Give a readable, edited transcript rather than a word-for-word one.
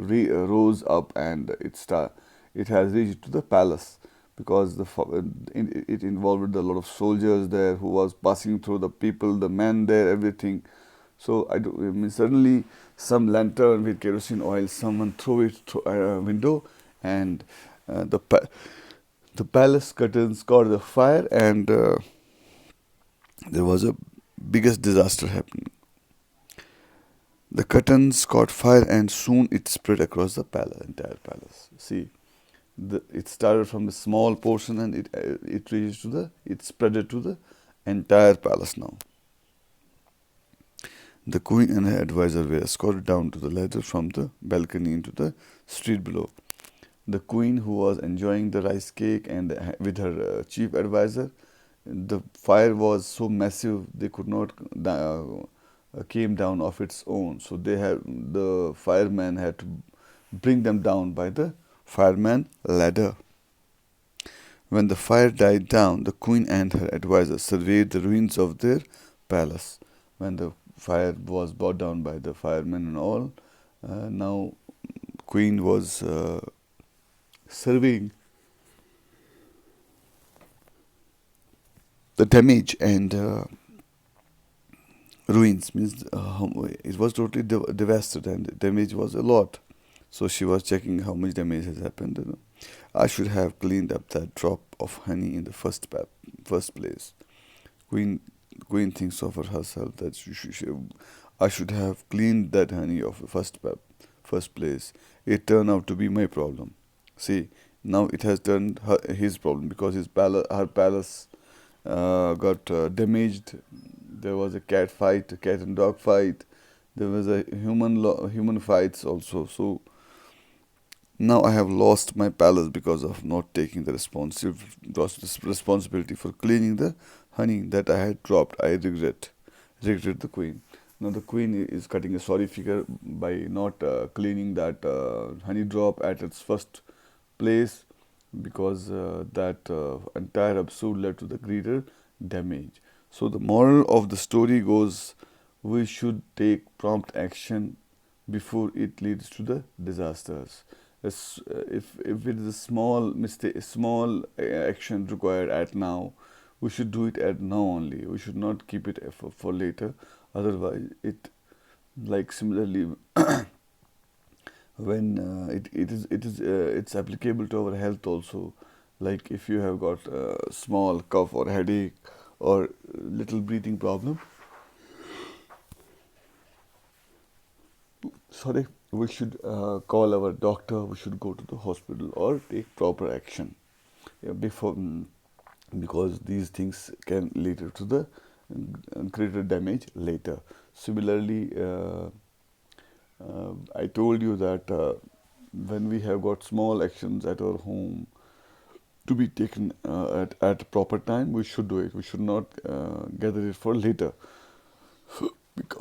rose up, and it has reached to the palace, because it involved a lot of soldiers there who was passing through, the people, the men there, everything. So I mean, suddenly some lantern with kerosene oil, someone threw it through a window, and the palace curtains caught the fire, and there was a biggest disaster happening. The curtains caught fire, and soon it spread across the entire palace. See, it started from a small portion, and it reached to it spread to the entire palace now. The queen and her advisor were escorted down to the ladder from the balcony into the street below. The queen, who was enjoying the rice cake and with her chief advisor, the fire was so massive they could not came down of its own. So the firemen had to bring them down by the fireman ladder. When the fire died down, the queen and her advisor surveyed the ruins of their palace. When the fire was brought down by the firemen and all, now queen was surveying the damage and ruins, means it was totally devastated, and damage was a lot. So she was checking how much damage has happened. I should have cleaned up that drop of honey in the first place. Queen Queen thinks of herself that I should have cleaned that honey of the first place. It turned out to be my problem. See, now it has turned his problem, because her palace got damaged. There was a cat and dog fight. There was a human fights also. So now I have lost my palace because of not taking the responsibility for cleaning the honey that I had dropped. I regret the queen. Now the queen is cutting a sorry figure by not cleaning that honey drop at its first place, because that entire episode led to the greater damage. So the moral of the story goes, we should take prompt action before it leads to the disasters. If it is a small mistake, small action required at now, we should do it at now only. We should not keep it for later. Otherwise, like similarly, when it's applicable to our health also. Like if you have got a small cough or headache or little breathing problem, sorry, we should call our doctor. We should go to the hospital or take proper action, before, because these things can lead to the greater damage later. Similarly, I told you that when we have got small actions at our home to be taken at proper time, we should do it. We should not gather it for later.